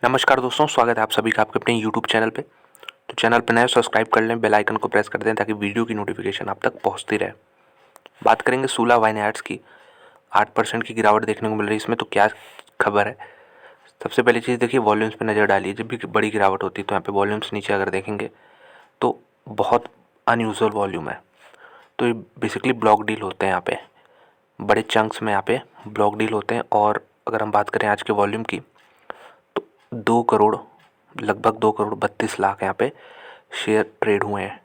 नमस्कार दोस्तों, स्वागत है आप सभी का आपके अपने यूट्यूब चैनल पे। तो चैनल पे नए सब्सक्राइब कर लें, बेल आइकन को प्रेस कर दें ताकि वीडियो की नोटिफिकेशन आप तक पहुंचती रहे। बात करेंगे सूला वाइनयार्ड्स की। 8% की गिरावट देखने को मिल रही है इसमें। तो क्या खबर है? सबसे पहली चीज़ देखिए, वॉल्यूम्स पे नज़र डालिए। जब भी बड़ी गिरावट होती है तो यहाँ पे वॉल्यूम्स नीचे अगर देखेंगे तो बहुत अनयूजुअल वॉल्यूम है। तो ये बेसिकली ब्लॉक डील होते हैं यहाँ पे, बड़े चंक्स में यहाँ पे ब्लॉक डील होते हैं। और अगर हम बात करें आज के वॉल्यूम की तो 2 करोड़, लगभग 2 करोड़ 32 लाख यहाँ पे शेयर ट्रेड हुए हैं,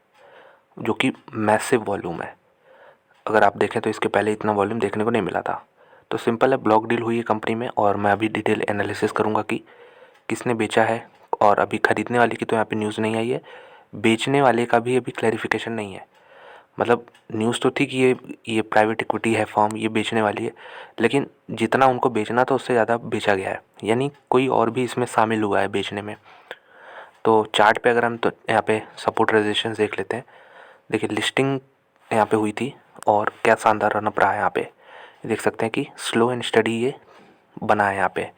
जो कि मैसिव वॉल्यूम है। अगर आप देखें तो इसके पहले इतना वॉल्यूम देखने को नहीं मिला था। तो सिंपल है, ब्लॉक डील हुई है कंपनी में और मैं अभी डिटेल एनालिसिस करूँगा कि किसने बेचा है। और अभी ख़रीदने वाले की तो यहाँ पे न्यूज़ नहीं आई है, बेचने वाले का भी अभी क्लैरिफिकेशन नहीं है। मतलब न्यूज़ तो थी कि ये प्राइवेट इक्विटी है फर्म, ये बेचने वाली है, लेकिन जितना उनको बेचना था उससे ज़्यादा बेचा गया है, यानी कोई और भी इसमें शामिल हुआ है बेचने में। तो चार्ट पे अगर हम तो यहाँ पे सपोर्ट रेजिस्टेंस देख लेते हैं। देखिए लिस्टिंग यहाँ पे हुई थी और क्या शानदार रनअप रहा है यहाँ पे। देख सकते हैं कि स्लो एंड स्टडी ये बना है यहाँ पे।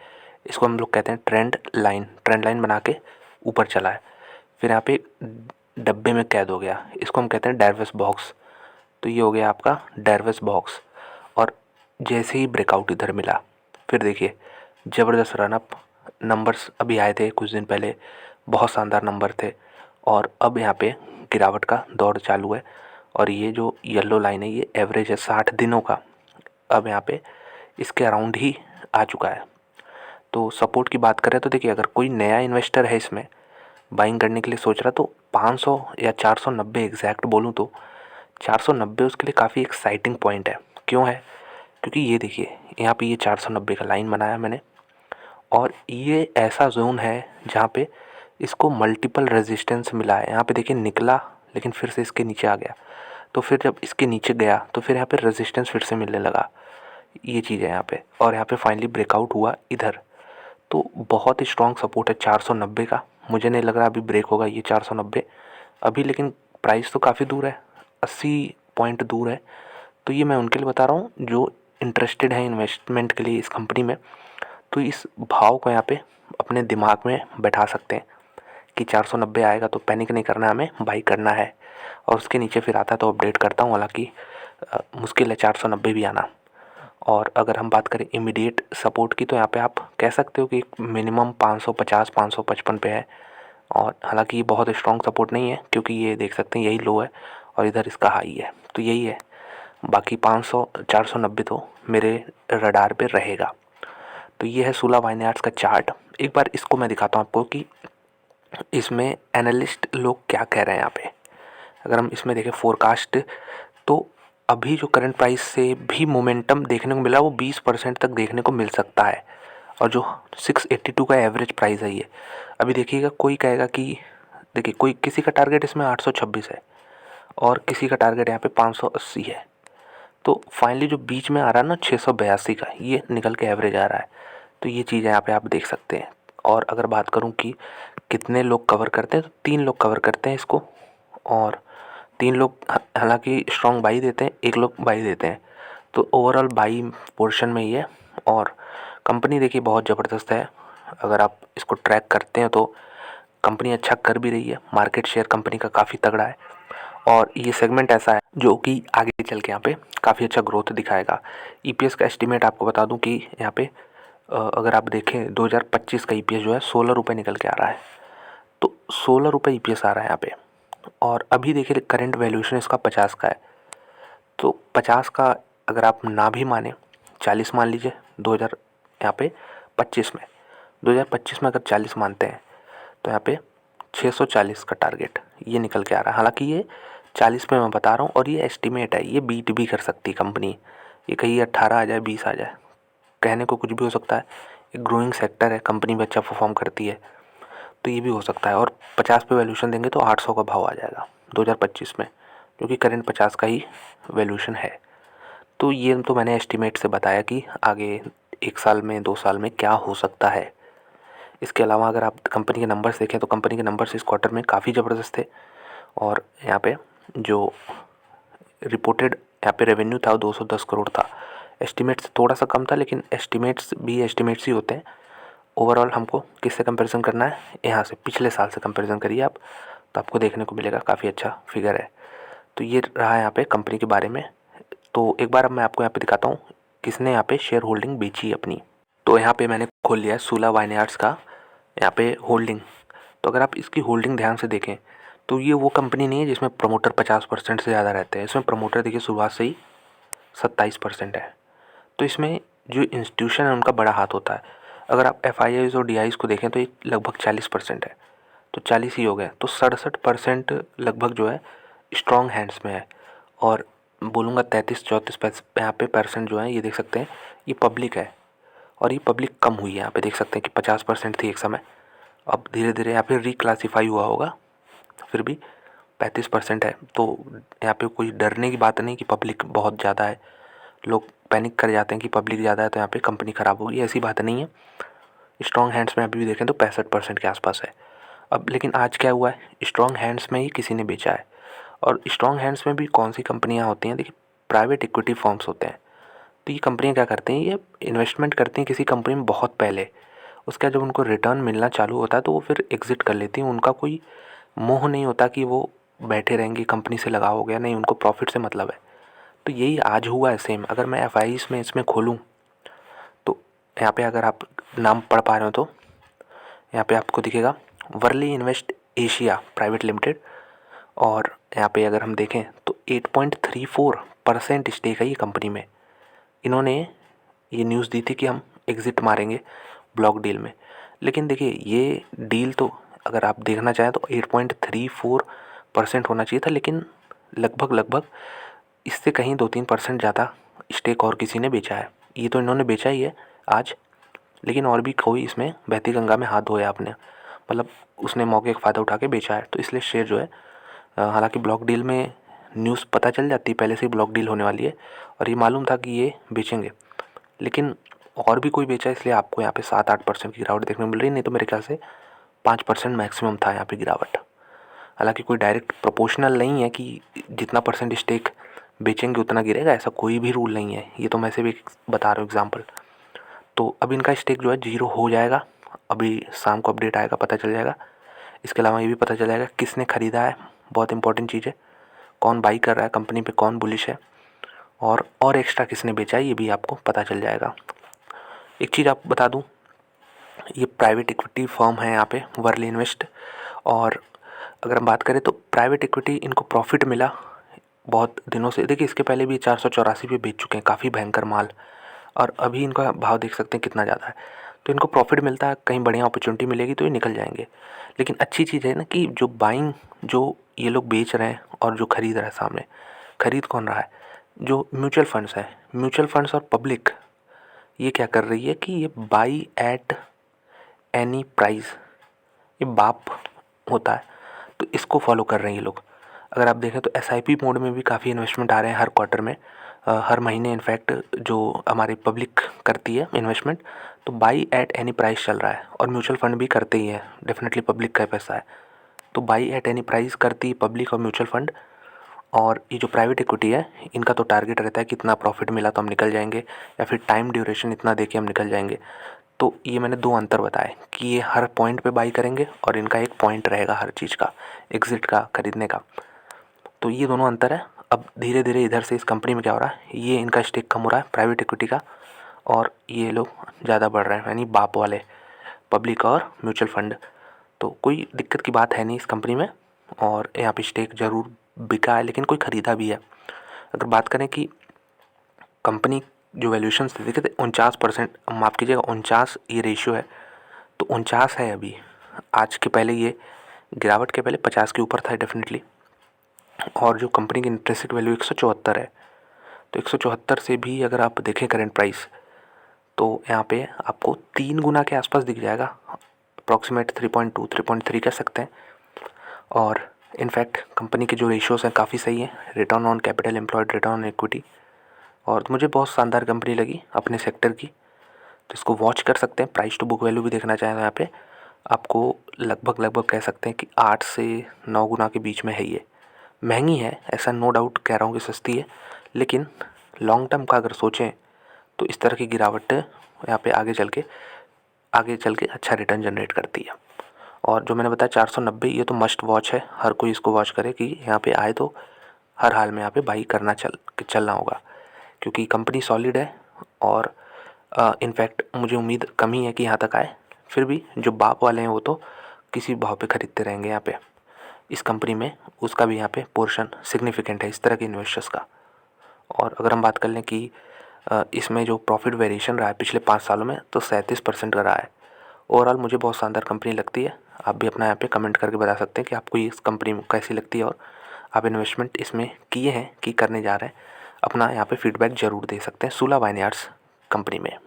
इसको हम लोग कहते हैं ट्रेंड लाइन बना के ऊपर चला है। फिर यहाँ पे डब्बे में कैद हो गया, इसको हम कहते हैं डायवर्स बॉक्स। तो ये हो गया आपका डायवर्स बॉक्स। और जैसे ही ब्रेकआउट इधर मिला, फिर देखिए ज़बरदस्त रनअप। नंबर्स अभी आए थे कुछ दिन पहले, बहुत शानदार नंबर थे। और अब यहाँ पे गिरावट का दौर चालू है। और ये जो येलो लाइन है ये एवरेज है 60 दिनों का, अब यहाँ पे इसके अराउंड ही आ चुका है। तो सपोर्ट की बात करें तो देखिए, अगर कोई नया इन्वेस्टर है इसमें बाइंग करने के लिए सोच रहा, तो 500 या 490 एग्जैक्ट बोलूँ तो 490 उसके लिए काफ़ी एक्साइटिंग पॉइंट है। क्यों है? क्योंकि ये देखिए यहाँ पे ये 490 का लाइन बनाया मैंने, और ये ऐसा जोन है जहाँ पे इसको मल्टीपल रेजिस्टेंस मिला है। यहाँ पे देखिए निकला, लेकिन फिर से इसके नीचे आ गया। तो फिर जब इसके नीचे गया तो फिर यहाँ पे रेजिस्टेंस फिर से मिलने लगा। ये चीज़ है यहाँ पे, और यहाँ पे फाइनली ब्रेकआउट हुआ इधर। तो बहुत ही स्ट्रॉन्ग सपोर्ट है 490 का। मुझे नहीं लग रहा अभी ब्रेक होगा ये 490 अभी, लेकिन प्राइस तो काफ़ी दूर है, 80 पॉइंट दूर है। तो ये मैं उनके लिए बता रहा हूँ जो इंटरेस्टेड है इन्वेस्टमेंट के लिए इस कंपनी में। तो इस भाव को यहाँ पे अपने दिमाग में बैठा सकते हैं कि 490 आएगा तो पैनिक नहीं करना, हमें बाई करना है। और उसके नीचे फिर आता है तो अपडेट करता हूँ, हालांकि मुश्किल है 490 भी आना। और अगर हम बात करें इमीडिएट सपोर्ट की, तो यहाँ पे आप कह सकते हो कि मिनिमम 550 555 पे है। और हालांकि ये बहुत स्ट्रॉन्ग सपोर्ट नहीं है, क्योंकि ये देख सकते हैं यही लो है और इधर इसका हाई है, तो यही है। बाकी 500 490 तो मेरे रडार पे रहेगा। तो ये है सूला वाइनयार्ड्स का चार्ट। एक बार इसको मैं दिखाता हूँ आपको कि इसमें एनालिस्ट लोग क्या कह रहे हैं यहाँ पे। अगर हम इसमें देखें फोरकास्ट, तो अभी जो करंट प्राइस से भी मोमेंटम देखने को मिला वो 20% तक देखने को मिल सकता है। और जो 682 का एवरेज प्राइस है ये, अभी देखिएगा कोई कहेगा कि देखिए कोई किसी का टारगेट इसमें 826 है और किसी का टारगेट यहाँ पे 580 है। तो फाइनली जो बीच में आ रहा है ना 682 का, ये निकल के एवरेज आ रहा है। तो ये चीज़ यहाँ पे आप देख सकते हैं। और अगर बात करूँ कि कितने लोग कवर करते हैं, तो 3 लोग कवर करते हैं इसको। और 3 लोग हालांकि स्ट्रॉन्ग बाई देते हैं, 1 लोग बाई देते हैं। तो ओवरऑल बाई पोर्शन में ही है। और कंपनी देखिए बहुत ज़बरदस्त है। अगर आप इसको ट्रैक करते हैं तो कंपनी अच्छा कर भी रही है, मार्केट शेयर कंपनी का काफ़ी तगड़ा है। और ये सेगमेंट ऐसा है जो कि आगे चल के यहाँ पे काफ़ी अच्छा ग्रोथ दिखाएगा। ईपीएस का एस्टिमेट आपको बता दूं कि यहाँ पे अगर आप देखें 2025 का ईपीएस जो है 16 रुपये निकल के आ रहा है। तो 16 रुपये ईपीएस आ रहा है यहाँ पे। और अभी देखिए करंट वैल्यूएशन इसका 50 का है। तो 50 का अगर आप ना भी माने, 40 मान लीजिए 2000 यहाँ पे 25 में, 2025 में अगर 40 मानते हैं तो यहाँ पे 640 का टारगेट ये निकल के आ रहा है। हालांकि ये 40 पे मैं बता रहा हूँ और ये एस्टिमेट है, ये बीट भी कर सकती है कंपनी। ये कहीं 18 आ जाए 20 आ जाए, कहने को कुछ भी हो सकता है। एक ग्रोइंग सेक्टर है, कंपनी भी अच्छा परफॉर्म करती है, तो ये भी हो सकता है। और 50 पे वैल्यूशन देंगे तो 800 का भाव आ जाएगा 2025 में, क्योंकि करंट 50 का ही वैल्यूशन है। तो ये तो मैंने एस्टिमेट से बताया कि आगे 1 साल में 2 साल में क्या हो सकता है। इसके अलावा अगर आप कंपनी के नंबर्स देखें तो कंपनी के नंबर्स इस क्वार्टर में काफ़ी ज़बरदस्त थे। और यहाँ पे जो रिपोर्टेड यहाँ पे रेवेन्यू था वो 210 करोड़ था। एस्टिमेट से थोड़ा सा कम था, लेकिन एस्टिमेट्स भी एस्टिमेट्स ही होते हैं। ओवरऑल हमको किससे कंपैरिजन करना है, यहाँ से पिछले साल से कंपैरिजन करिए आप, तो आपको देखने को मिलेगा काफ़ी अच्छा फिगर है। तो ये रहा यहाँ पे कंपनी के बारे में। तो एक बार अब मैं आपको यहाँ पे दिखाता हूँ किसने यहाँ पे शेयर होल्डिंग बेची है अपनी। तो यहाँ पे मैंने खोल लिया है सूला वाइनयार्ड्स का यहाँ पे होल्डिंग। तो अगर आप इसकी होल्डिंग ध्यान से देखें तो ये वो कंपनी नहीं है जिसमें प्रमोटर 50% से ज़्यादा रहते हैं। इसमें प्रमोटर देखिए शुरुआत से ही 27% है। तो इसमें जो इंस्टीट्यूशन है उनका बड़ा हाथ होता है। अगर आप FIIs और DIs को देखें तो ये लगभग 40% है, तो 40 ही हो गए, तो 67% लगभग जो है स्ट्रॉन्ग हैंड्स में है। और बोलूँगा 33-34 यहाँ पे परसेंट जो है ये देख सकते हैं ये पब्लिक है, और ये पब्लिक कम हुई है। यहाँ पे देख सकते हैं कि 50% थी एक समय, अब धीरे धीरे यहाँ पे रिक्लासीफाई हुआ होगा, फिर भी 35% है। तो यहाँ पे कोई डरने की बात नहीं कि पब्लिक बहुत ज़्यादा है, लोग पैनिक कर जाते हैं कि पब्लिक ज़्यादा है तो यहाँ पे कंपनी ख़राब होगी, ऐसी बात नहीं है। स्ट्रॉन्ग हैंड्स में अभी भी देखें तो 65% के आसपास है। अब लेकिन आज क्या हुआ है, स्ट्रॉन्ग हैंड्स में ही किसी ने बेचा है। और स्ट्रॉन्ग हैंड्स में भी कौन सी कंपनियाँ होती हैं, देखिए प्राइवेट इक्विटी फर्म्स होते हैं। तो ये कंपनियाँ क्या करती हैं, ये इन्वेस्टमेंट करती हैं किसी कंपनी में बहुत पहले, उसका जब उनको रिटर्न मिलना चालू होता है तो वो फिर एग्ज़िट कर लेती हैं। उनका कोई मोह नहीं होता कि वो बैठे रहेंगे कंपनी से लगा हो गया, नहीं, उनको प्रॉफिट से मतलब है। तो यही आज हुआ है सेम। अगर मैं FIs में इसमें खोलूँ तो यहाँ पे अगर आप नाम पढ़ पा रहे हो तो यहाँ पे आपको दिखेगा Worli invest Asia private limited, और यहाँ पे अगर हम देखें तो 8.34% स्टेक है ये कंपनी में। इन्होंने ये न्यूज़ दी थी कि हम एग्ज़िट मारेंगे ब्लॉक डील में, लेकिन देखिए ये डील तो अगर आप देखना चाहें तो 8.34% होना चाहिए था, लेकिन लगभग लगभग इससे कहीं 2-3% ज़्यादा स्टेक और किसी ने बेचा है। ये तो इन्होंने बेचा ही है आज, लेकिन और भी कोई इसमें बहती गंगा में हाथ धोया आपने, मतलब उसने मौके का फ़ायदा उठा के बेचा है। तो इसलिए शेयर जो है हालांकि ब्लॉक डील में न्यूज़ पता चल जाती है पहले से ही ब्लॉक डील होने वाली है, और ये मालूम था कि ये बेचेंगे, लेकिन और भी कोई बेचा, इसलिए आपको यहाँ पे 7-8% की गिरावट देखने को मिल रही है। नहीं तो मेरे ख्याल से 5% मैक्सिमम था यहाँ पे गिरावट। हालांकि कोई डायरेक्ट प्रोपोर्शनल नहीं है कि जितना परसेंट स्टेक बेचेंगे उतना गिरेगा, ऐसा कोई भी रूल नहीं है। ये तो मैं से भी बता रहा हूँ एग्जाम्पल। तो अब इनका स्टेक जो है 0 हो जाएगा, अभी शाम को अपडेट आएगा, पता चल जाएगा। इसके अलावा ये भी पता चल जाएगा किसने ख़रीदा है, बहुत इंपॉर्टेंट चीज़ है, कौन बाई कर रहा है कंपनी पे, कौन बुलिश है, और एक्स्ट्रा किसने बेचा है ये भी आपको पता चल जाएगा। एक चीज़ आपको बता दूं, ये प्राइवेट इक्विटी फर्म है यहाँ पे वर्ली इन्वेस्ट, और अगर हम बात करें तो प्राइवेट इक्विटी इनको प्रॉफिट मिला बहुत दिनों से। देखिए इसके पहले भी 484 पे बेच चुके हैं, काफ़ी भयंकर माल, और अभी इनका भाव देख सकते हैं कितना ज़्यादा है। तो इनको प्रॉफिट मिलता है, कहीं बढ़िया अपॉर्चुनिटी मिलेगी तो ये निकल जाएंगे। लेकिन अच्छी चीज़ है ना कि जो बाइंग, जो ये लोग बेच रहे हैं और जो खरीद रहा है सामने, खरीद कौन रहा है, जो म्यूचुअल फंड्स है, म्यूचुअल फंड्स और पब्लिक, ये क्या कर रही है कि ये बाई एट एनी प्राइस, ये बाप होता है, तो इसको फॉलो कर रहे हैं ये लोग। अगर आप देखें तो SIP मोड में भी काफ़ी इन्वेस्टमेंट आ रहे हैं हर क्वार्टर में, हर महीने इनफैक्ट जो हमारी पब्लिक करती है इन्वेस्टमेंट, तो बाई एट एनी प्राइस चल रहा है। और म्यूचुअल फंड भी करते ही हैं, डेफिनेटली पब्लिक का पैसा है, तो बाई एट एनी प्राइस करती है पब्लिक और म्यूचुअल फंड। और ये जो प्राइवेट इक्विटी है इनका तो टारगेट रहता है कि इतना प्रॉफिट मिला तो हम निकल जाएंगे, या फिर टाइम ड्यूरेशन इतना दे के हम निकल जाएंगे। तो ये मैंने दो अंतर बताए कि ये हर पॉइंट पे बाई करेंगे और इनका एक पॉइंट रहेगा हर चीज़ का, एग्ज़िट का, खरीदने का। तो ये दोनों अंतर है। अब धीरे धीरे इधर से इस कंपनी में क्या हो रहा है, ये इनका स्टेक कम हो रहा है प्राइवेट इक्विटी का, और ये लोग ज़्यादा बढ़ रहे हैं, यानी बाप वाले पब्लिक और म्यूचुअल फंड। तो कोई दिक्कत की बात है नहीं इस कंपनी में, और यहाँ पे स्टेक ज़रूर बिका है लेकिन कोई ख़रीदा भी है। अगर बात करें कि कंपनी जो वैल्यूएशन थे देखे थे 49%, माफ़ कीजिएगा 49 ये रेशियो है, तो 49 है अभी। आज के पहले ये गिरावट के पहले 50 के ऊपर था डेफिनेटली। और जो कंपनी की इंट्रिंसिक वैल्यू 174 है, तो 174 से भी अगर आप देखें करंट प्राइस तो यहाँ पे आपको 3 गुना के आसपास दिख जाएगा, अप्रॉक्सीमेट 3.2 3.3 कह सकते हैं। और इनफैक्ट कंपनी के जो रेशियोज़ हैं काफ़ी सही हैं, return on capital employed, return on equity, और मुझे बहुत शानदार कंपनी लगी अपने सेक्टर की, तो इसको वॉच कर सकते हैं। प्राइस टू बुक वैल्यू भी देखना चाहें तो यहाँ पे आपको लगभग लगभग कह सकते हैं कि 8 से 9 गुना के बीच में है। ये महंगी है, ऐसा नो डाउट कह रहा हूँ कि सस्ती है, लेकिन लॉन्ग टर्म का अगर सोचें तो इस तरह की गिरावट यहाँ पे आगे चल के आगे चल के अच्छा रिटर्न जनरेट करती है। और जो मैंने बताया 490, ये तो मस्ट वॉच है, हर कोई इसको वॉच करे कि यहाँ पे आए तो हर हाल में यहाँ पे बाई करना चलना होगा, क्योंकि कंपनी सॉलिड है। और इनफैक्ट मुझे उम्मीद कम ही है कि यहाँ तक आए, फिर भी जो बाप वाले हैं वो तो किसी भाव पे ख़रीदते रहेंगे यहाँ पे इस कंपनी में, उसका भी यहाँ पे पोर्शन सिग्निफिकेंट है इस तरह के इन्वेस्टर्स का। और अगर हम बात कर लें कि इसमें जो प्रॉफिट वेरिएशन रहा है पिछले 5 सालों में, तो 37% का रहा है। ओवरऑल मुझे बहुत शानदार कंपनी लगती है। आप भी अपना यहाँ पे कमेंट करके बता सकते हैं कि आपको ये इस कंपनी कैसी लगती है और आप इन्वेस्टमेंट इसमें किए हैं कि करने जा रहे हैं। अपना यहाँ पे फीडबैक ज़रूर दे सकते हैं सूला वाइनयार्ड्स कंपनी में।